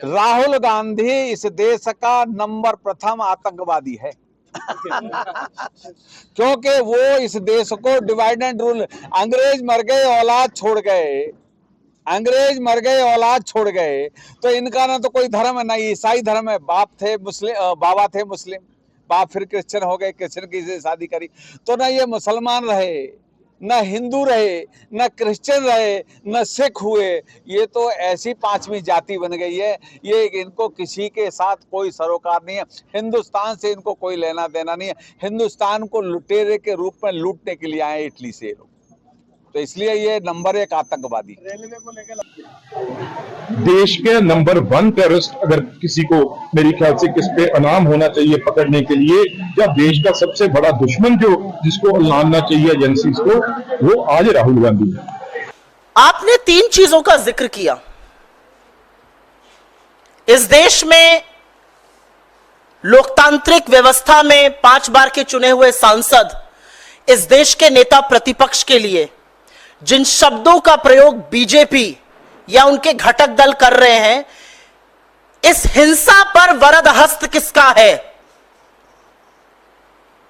राहुल गांधी इस देश का नंबर प्रथम आतंकवादी है क्योंकि वो इस देश को डिवाइड एंड रूल, अंग्रेज मर गए औलाद छोड़ गए, अंग्रेज मर गए औलाद छोड़ गए, तो इनका ना तो कोई धर्म है ना ईसाई धर्म है। बाप थे मुस्लिम, बाबा थे मुस्लिम, बाप फिर क्रिश्चियन हो गए, क्रिश्चियन की से शादी करी, तो ना ये मुसलमान रहे, न हिंदू रहे, न क्रिश्चियन रहे, न सिख हुए। ये तो ऐसी पांचवी जाति बन गई है। ये इनको किसी के साथ कोई सरोकार नहीं है, हिंदुस्तान से इनको कोई लेना देना नहीं है। हिंदुस्तान को लुटेरे के रूप में लूटने के लिए आए इटली से लोग, तो इसलिए ये नंबर 1 आतंकवादी। रेलवे को लेकर देश के नंबर 1 टेररिस्ट अगर किसी को, मेरे ख्याल से किस पे इनाम होना चाहिए पकड़ने के लिए, या देश का सबसे बड़ा दुश्मन जो जिसको लाना चाहिए एजेंसीज को, वो आज राहुल गांधी है। आपने 3 चीजों का जिक्र किया। इस देश में लोकतांत्रिक व्यवस्था में 5 बार के चुने हुए सांसद इस देश के नेता प्रतिपक्ष के लिए जिन शब्दों का प्रयोग बीजेपी या उनके घटक दल कर रहे हैं, इस हिंसा पर वरद हस्त किसका है?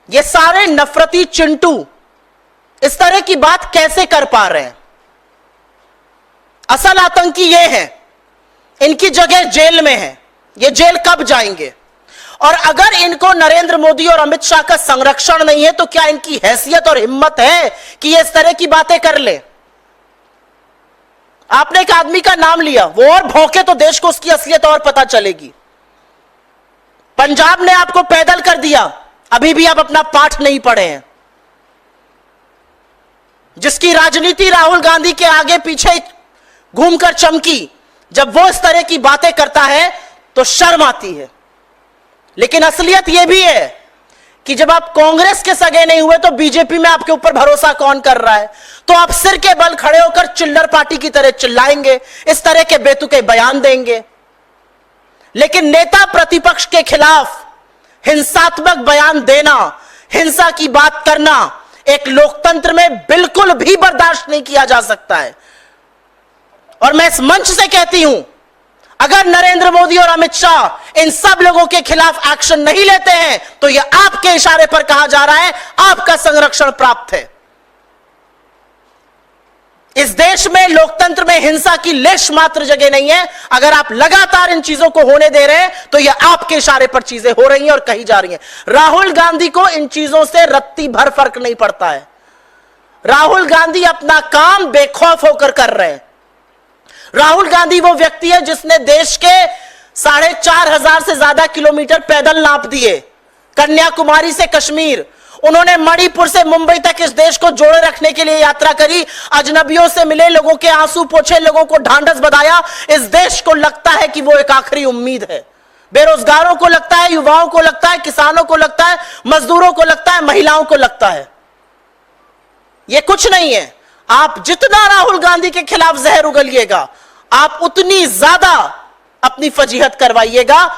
ये सारे नफरती चिंटू इस तरह की बात कैसे कर पा रहे हैं? असल आतंकी ये है, इनकी जगह जेल में है। ये जेल कब जाएंगे? और अगर इनको नरेंद्र मोदी और अमित शाह का संरक्षण नहीं है तो क्या इनकी हैसियत और हिम्मत है कि ये इस तरह की बातें कर ले? आपने एक आदमी का नाम लिया, वो और भौंके तो देश को उसकी असलियत और पता चलेगी। पंजाब ने आपको पैदल कर दिया, अभी भी आप अपना पाठ नहीं पढ़े हैं। जिसकी राजनीति राहुल गांधी के आगे पीछे घूमकर चमकी, जब वो इस तरह की बातें करता है तो शर्म आती है। लेकिन असलियत यह भी है कि जब आप कांग्रेस के सगे नहीं हुए तो बीजेपी में आपके ऊपर भरोसा कौन कर रहा है? तो आप सिर के बल खड़े होकर चिल्लर पार्टी की तरह चिल्लाएंगे, इस तरह के बेतुके बयान देंगे। लेकिन नेता प्रतिपक्ष के खिलाफ हिंसात्मक बयान देना, हिंसा की बात करना एक लोकतंत्र में बिल्कुल भी बर्दाश्त नहीं किया जा सकता है। और मैं इस मंच से कहती हूं, अगर नरेंद्र मोदी और अमित शाह इन सब लोगों के खिलाफ एक्शन नहीं लेते हैं तो यह आपके इशारे पर कहा जा रहा है आपका संरक्षण प्राप्त है। इस देश में लोकतंत्र में हिंसा की लेश मात्र जगह नहीं है। अगर आप लगातार इन चीजों को होने दे रहे हैं तो यह आपके इशारे पर चीजें हो रही हैं और कही जा रही हैं। राहुल गांधी को इन चीजों से रत्ती भर फर्क नहीं पड़ता है। राहुल गांधी अपना काम बेखौफ होकर कर रहे हैं। राहुल गांधी वो व्यक्ति है जिसने देश के 4,500 से ज्यादा किलोमीटर पैदल नाप दिए, कन्याकुमारी से कश्मीर। उन्होंने मणिपुर से मुंबई तक इस देश को जोड़े रखने के लिए यात्रा करी, अजनबियों से मिले, लोगों के आंसू पोंछे, लोगों को ढांढस बधाया। इस देश को लगता है कि वो एक आखिरी उम्मीद है। बेरोजगारों को लगता है, युवाओं को लगता है, किसानों को लगता है, मजदूरों को लगता है, महिलाओं को लगता है। ये कुछ नहीं है। आप जितना राहुल गांधी के खिलाफ जहर उगलिएगा, आप उतनी ज्यादा अपनी फजीहत करवाइएगा।